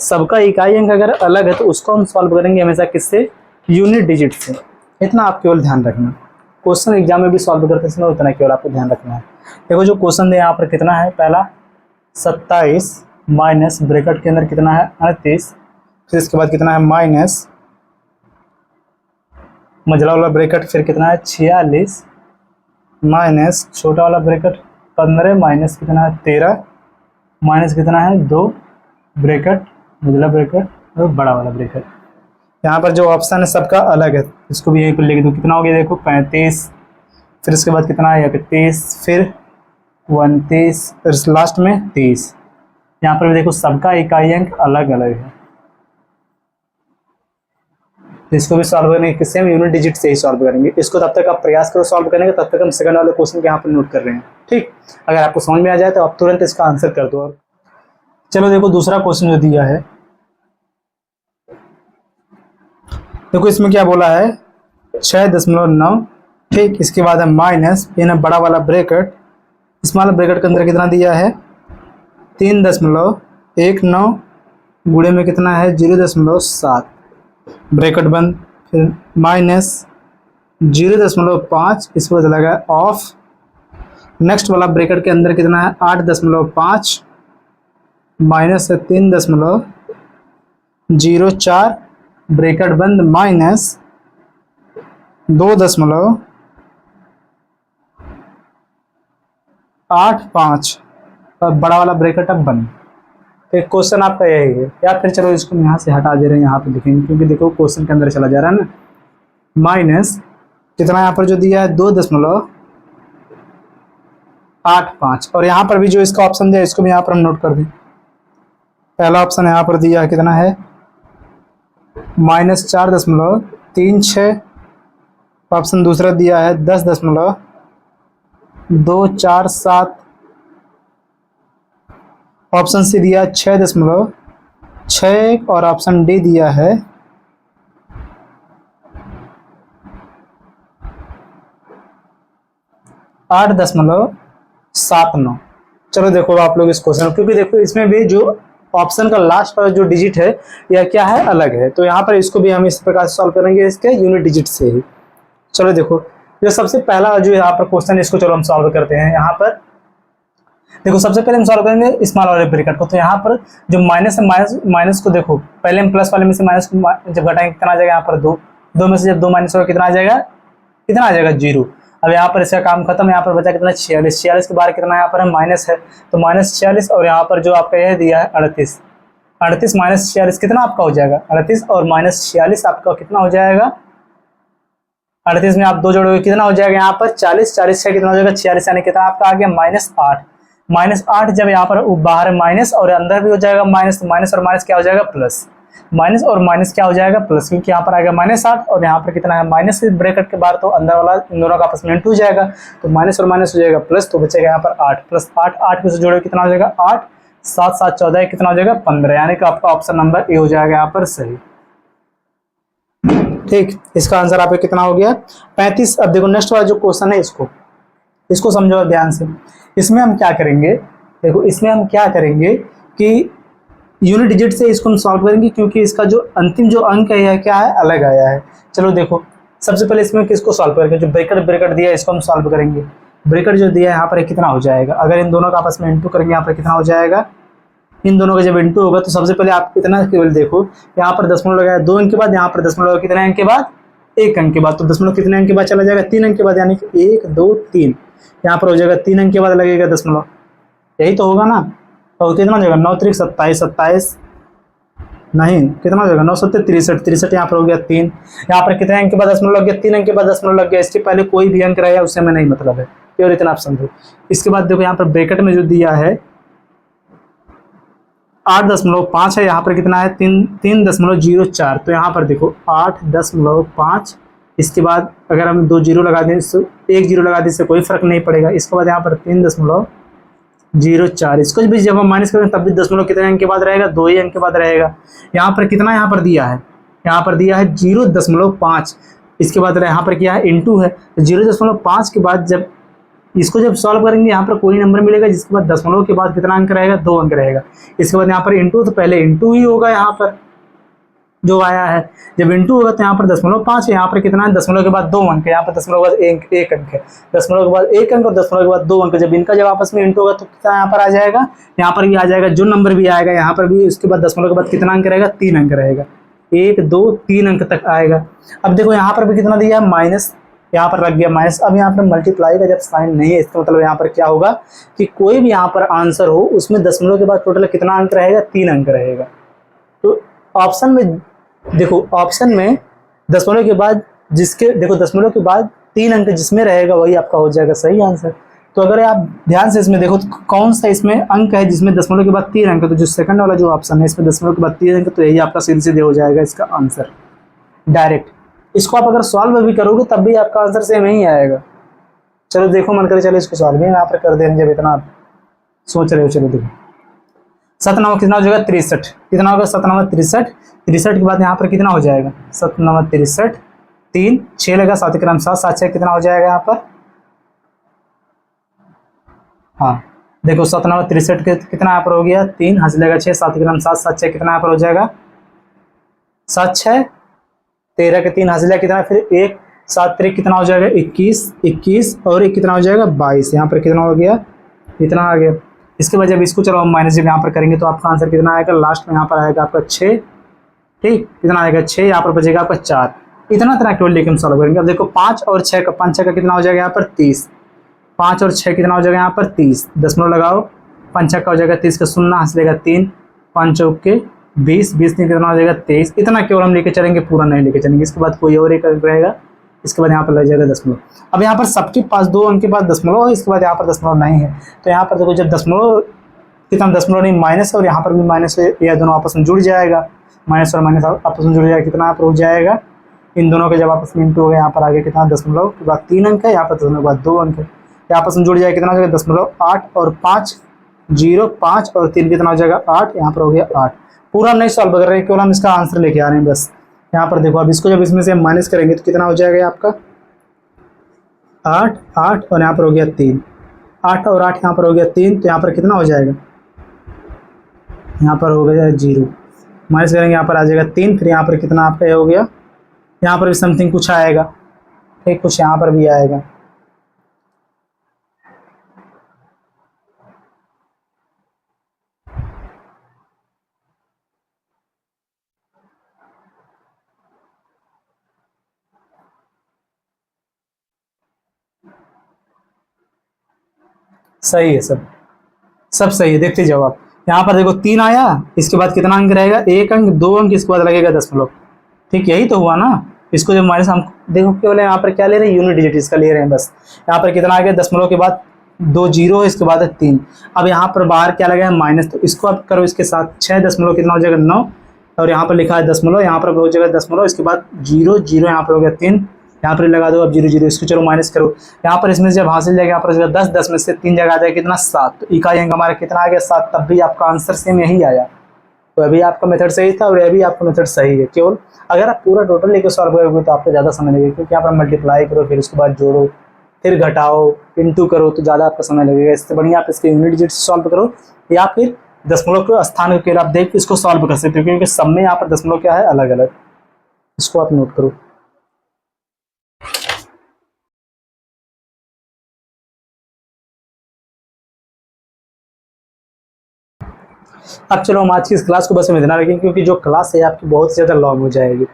सबका इकाई अंक अगर अलग है तो उसको हम सॉल्व करेंगे हमेशा किससे, यूनिट डिजिट से। इतना आप केवल ध्यान रखना, क्वेश्चन एग्जाम में भी सॉल्व करते समय उतना केवल आपको ध्यान रखना है। देखो जो क्वेश्चन दिया यहाँ पर कितना है, पहला 27 माइनस ब्रैकेट के अंदर कितना है 38, फिर इसके बाद कितना है माइनस मझला वाला ब्रैकेट फिर कितना है 46 माइनस छोटा वाला ब्रैकेट 15 माइनस कितना है 13 माइनस कितना है 2 ब्रैकेट मझला ब्रैकेट और बड़ा वाला ब्रैकेट। यहाँ पर जो ऑप्शन है सबका अलग है, इसको भी यहीं पर लिख दूँ। कितना हो गया देखो 35, फिर इसके बाद कितना है 31, फिर 29, फिर लास्ट में 30। यहाँ पर भी देखो सबका इकाई अंक अलग अलग है, इसको भी सॉल्व करेंगे किससे, हम यूनिट डिजिट से ही सॉल्व करेंगे। इसको तब तक आप प्रयास करो सॉल्व करने का, तब तक हम सेकंड वाले क्वेश्चन के यहाँ पर नोट कर रहे हैं। ठीक, अगर आपको समझ में आ जाए तो आप तुरंत इसका आंसर कर दो। और चलो देखो दूसरा क्वेश्चन जो दिया है, देखो इसमें क्या बोला है 6.9। ठीक, इसके बाद है माइनस फिर बड़ा वाला ब्रैकेट, स्मॉल ब्रैकेट के अंदर कितना दिया है 3.19 गुणे में कितना है 0.7 ब्रैकेट बंद, फिर माइनस 0.5, इसके बाद लगा ऑफ, नेक्स्ट वाला ब्रैकेट के अंदर कितना है 8.5 माइनस 3.04 ब्रैकेट बंद माइनस 2.85 और बड़ा वाला ब्रैकेट अब बंद। तो एक क्वेश्चन आपका यही है, या फिर चलो इसको यहाँ से हटा दे रहे हैं, यहाँ पे लिखेंगे क्योंकि देखो क्वेश्चन के अंदर चला जा रहा है ना। माइनस कितना यहाँ पर जो दिया है 2.85 और यहाँ पर भी जो इसका ऑप्शन दिया है इसको भी यहाँ पर हम नोट कर दें। पहला ऑप्शन यहाँ पर दिया है कितना है माइनस 4.36, ऑप्शन दूसरा दिया है 10.247, ऑप्शन सी दिया 6.6 और ऑप्शन डी दिया है 8.79। चलो देखो आप लोग इस क्वेश्चन, क्योंकि देखो इसमें भी जो ऑप्शन का लास्ट पर जो डिजिट है या क्या है अलग है, तो यहाँ पर इसको भी हम इस प्रकार से सॉल्व करेंगे इसके यूनिट डिजिट से ही। चलो देखो जो सबसे पहला जो यहाँ पर क्वेश्चन है इसको चलो हम सॉल्व करते हैं। यहाँ पर देखो सबसे पहले हम सॉल्व करेंगे स्मॉल वाले ब्रैकेट को, तो यहाँ पर जो माइनस है माइनस को देखो पहले हम प्लस वाले में से माइनस को जब घटाएंगे कितना आ जाएगा यहाँ पर 2 में से जब 2 माइनस होगा कितना आ जाएगा 0। अब यहाँ पर इसका काम खत्म, यहाँ पर बचा कितना 46 के बाद कितना यहाँ पर माइनस है तो -46 और यहाँ पर जो आपका यह दिया है 38 माइनस 46 कितना आपका हो जाएगा 38 और -46 आपका कितना हो जाएगा 38 में आप 2 जोड़ोगे कितना हो जाएगा यहाँ पर 40 से कितना हो जाएगा 46 यानी कितना आपका आ गया -8 जब यहाँ पर बाहर है माइनस और अंदर भी हो जाएगा माइनस, तो माइनस और माइनस क्या हो जाएगा प्लस, माइनस और माइनस क्या हो जाएगा प्लस, क्योंकि यहाँ पर आएगा -8 और यहाँ पर कितना है माइनस ब्रैकेट के बाहर तो अंदर वाला इन दोनों का आपस में इंटू हो जाएगा, तो माइनस और माइनस हो जाएगा प्लस, तो बचेगा यहाँ पर 8 प्लस 8 में से जोड़े कितना हो जाएगा 8 7 7 14 कितना हो जाएगा 15, यानी कि आपका ऑप्शन नंबर ए हो जाएगा यहाँ पर सही। ठीक, इसका आंसर आपका कितना हो गया 35। अब देखो नेक्स्ट वाला जो क्वेश्चन है इसको समझो ध्यान से। इसमें हम क्या करेंगे, देखो इसमें हम क्या करेंगे कि यूनिट डिजिट से इसको हम सॉल्व करेंगे, क्योंकि इसका जो अंतिम जो अंक है क्या है अलग आया है। चलो देखो सबसे पहले इसमें किसको सॉल्व करेंगे, जो ब्रैकेट दिया है इसको हम सॉल्व करेंगे। ब्रैकेट जो दिया है यहाँ पर कितना हो जाएगा, अगर इन दोनों का आपस में इंटू करेंगे यहाँ पर कितना हो जाएगा, इन दोनों का जब इंटू होगा तो सबसे पहले आप कितना केवल देखो यहाँ पर दशमलव लगाया 2 अंक के बाद, यहाँ पर दशमलव कितने अंक के बाद 1 अंक के बाद, तो दशमलव कितने अंक के बाद चला जाएगा 3 अंक के बाद, यानी कि 1 2 3 यहाँ पर हो जाएगा 3 अंक के बाद लगेगा दशमलव, यही तो होगा ना। तो कितना हो जाएगा 9 3 27 नहीं कितना हो जाएगा 9 7 63 यहाँ पर हो गया 3, यहाँ पर कितने अंक के बाद दशमलव लग गया 3 अंक के बाद दशमलव लग गया, इसके पहले कोई भी अंक रहेगा उससे हमें नहीं मतलब है, केवल इतना आप समझो। इसके बाद देखो यहाँ पर ब्रैकेट में जो दिया है 8.5 है, यहाँ पर कितना है 3.04, तो यहाँ पर देखो 8.5, इसके बाद अगर हम 2 जीरो लगा दें, 1 जीरो लगा दें, इससे कोई फर्क नहीं पड़ेगा। इसके बाद यहाँ पर 3.04, इसको भी जब हम माइनस करेंगे तब भी दशमलव कितने अंक के बाद रहेगा 2 ही अंक के बाद रहेगा। यहाँ पर कितना यहाँ पर दिया है 0.5, इसके बाद यहाँ पर क्या है इंटू है, तो 0.5 के बाद जब इसको जब सॉल्व करेंगे यहाँ पर कोई नंबर मिलेगा जिसके बाद दशमलव के बाद कितना अंक रहेगा, 2 अंक रहेगा। इसके बाद यहाँ पर इंटू, तो पहले इंटू ही होगा यहाँ पर जो आया है। जब इंटू होगा तो यहाँ पर 0.5 है, यहाँ पर कितना है, दशमलव के बाद 2 अंक है, यहाँ पर दशमलव के बाद एक अंक है, दशमलव के बाद 1 अंक और दशमलव के बाद 2 अंक। जब इनका जब आपस में इंटू होगा तो कितना यहाँ पर आ जाएगा, यहाँ पर भी आ जाएगा, जो नंबर भी आएगा यहाँ पर भी, उसके बाद दशमलव के बाद कितना अंक रहेगा, 3 अंक रहेगा, 1 2 3 अंक तक आएगा। अब देखो यहाँ पर भी कितना दिया है, माइनस, यहाँ पर रख गया माइनस। अब यहाँ पर मल्टीप्लाई का जब साइन नहीं है, इसका मतलब यहाँ पर क्या होगा कि कोई भी यहाँ पर आंसर हो उसमें दशमलव के बाद टोटल कितना अंक रहेगा, 3 अंक रहेगा। तो ऑप्शन में देखो, ऑप्शन में दशमलव के बाद जिसके, देखो दशमलव के बाद 3 अंक जिसमें रहेगा वही आपका हो जाएगा सही आंसर। तो अगर आप ध्यान से इसमें देखो तो कौन सा इसमें अंक है जिसमें दशमलव के बाद 3 अंक, तो जो सेकंड वाला जो ऑप्शन है इसमें दशमलव के बाद 3 अंक, तो यही आपका सीधे सीधे हो जाएगा इसका आंसर डायरेक्ट। इसको आप अगर सॉल्व भी करोगे तब भी आपका आंसर सेम ही आएगा। चलो देखो मन करे, चलो इसको सॉल्व भी यहाँ पर कर देंगे जब इतना आप सोच रहे हो। चलो देखो 7 9 कितना हो जाएगा, 63, कितना होगा 7 9 63, 63 के बाद यहाँ पर कितना हो जाएगा, 7 9 63, 3 6 लगा, 7 क्रम 7 7 6 कितना हो जाएगा यहाँ पर, हाँ देखो 7 9 63 कितना यहाँ पर हो गया, 3 हंस लेगा 6, 7 क्रम 7 7 6 कितना यहाँ पर हो जाएगा, 7 6 13 के 3 हंस लिया कितना, फिर 1 7 3 कितना हो जाएगा, 21 21 और 1 कितना हो जाएगा, 22। यहाँ पर कितना हो गया, इतना आ गया। इसके बाद जब इसको चलो हम माइनस जब यहाँ पर करेंगे तो आपका आंसर कितना आएगा, लास्ट में यहाँ पर आएगा आपका 6, ठीक, कितना आएगा 6, यहाँ पर बचेगा आपका 4। इतना तरह केवल लेके हम सॉल्व करेंगे। अब देखो 5 और 6 का, 5 6 का कितना हो जाएगा यहाँ पर 30, 5 और 6 कितना हो जाएगा यहाँ पर 30, दशमलव लगाओ, 5 6 का हो जाएगा 30 का 0 हंस लेगा 3, 5 चौके 20, 20 नहीं कितना हो जाएगा 23। इतना केवल हम लेके चलेंगे, पूरा नहीं लेके चलेंगे। इसके बाद कोई और एक रहेगा, इसके बाद यहाँ पर लग जाएगा दशमलव। अब यहाँ पर सबके पास 2 अंक के बाद दशमलव है, इसके बाद यहाँ पर दशमलव नहीं है, तो यहाँ पर देखो जब दशमलव कितना, दशमलव नहीं माइनस और यहाँ पर भी माइनस है, यह दोनों आपस में जुड़ जाएगा, माइनस और माइनस आपस में जुड़ जाएगा, कितना यहाँ पर हो जाएगा, इन दोनों के जब आपस में इंटू हो गया, यहाँ पर आगे कितना, दशमलव के बाद 3 अंक है, यहाँ पर दशमलव के बाद 2 अंक है, यहाँ आपस में जुड़ जाएगा, कितना हो जाएगा दशमलव 8 और 5 0 5 और 3 कितना हो जाएगा 8, यहाँ पर हो गया 8। पूरा नहीं सॉल्व कर रहे हैं, केवल हम इसका आंसर लेके आ रहे हैं बस। यहाँ पर देखो अब इसको जब इसमें से माइनस करेंगे तो कितना हो जाएगा आपका 8 8 और यहाँ पर हो गया 3, 8 और 8 यहाँ पर हो गया 3, तो यहाँ पर कितना हो जाएगा, यहाँ पर हो गया 0, माइनस करेंगे यहाँ पर आ जाएगा 3, फिर यहाँ पर कितना आपका ये हो गया, यहाँ पर भी समथिंग कुछ आएगा, ठीक, कुछ यहाँ पर भी आएगा। सही है, सब सही है, देखते जाओ आप। यहाँ पर देखो 3 आया, इसके बाद कितना अंक रहेगा, 1 अंक 2 अंक, इसके बाद लगेगा दशमलव, ठीक, यही तो हुआ ना। इसको जब माइनस हम देखो केवल यहाँ पर क्या ले रहे हैं, यूनिट डिजिट इसका ले रहे हैं बस। यहाँ पर कितना आ गया, दशमलव के बाद 2 0 है, इसके बाद है 3। अब यहाँ पर बाहर क्या लगा है माइनस, तो इसको आप करो इसके साथ, 6 दशमलव कितना हो जाएगा 9, और यहाँ पर लिखा है दशमलव, यहाँ पर हो जाएगा दशमलव, इसके बाद 0 0 यहाँ पर हो गया 3, यहाँ पर लगा दो अब 0 0, इसको चलो माइनस करो, यहाँ पर इसमें जब हासिल जाएगा यहाँ पर 10 10 में से 3 जगह आ जाएगा कितना 7, तो इकाई अंक हमारा कितना आ गया 7, तब भी आपका आंसर सेम यही आया। तो अभी आपका मेथड सही था और अभी आपका मेथड सही है। केवल अगर आप पूरा टोटल लेके सॉल्व करोगे तो आपको ज़्यादा समय लगेगा, क्योंकि यहाँ पर मल्टीप्लाई करो, फिर उसके बाद जोड़ो, फिर घटाओ, इंटू करो, तो ज़्यादा आपका समय लगेगा। इससे बढ़िया आप इसके यूनिट डिजिट से सॉल्व करो, या फिर दशमलव के स्थान के आप देख के इसको सॉल्व कर सकते हो, क्योंकि सब में यहाँ पर दशमलव क्या है अलग अलग। इसको आप नोट करो। अब चलो हम आज की इस क्लास को बस में इतना रखेंगे, क्योंकि जो क्लास है आपकी बहुत ज़्यादा लॉन्ग हो जाएगी।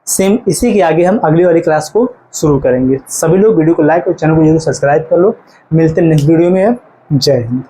सेम इसी के आगे हम अगली वाली क्लास को शुरू करेंगे। सभी लोग वीडियो को लाइक और चैनल को जरूर सब्सक्राइब कर लो। मिलते हैं नेक्स्ट वीडियो में। जय हिंद।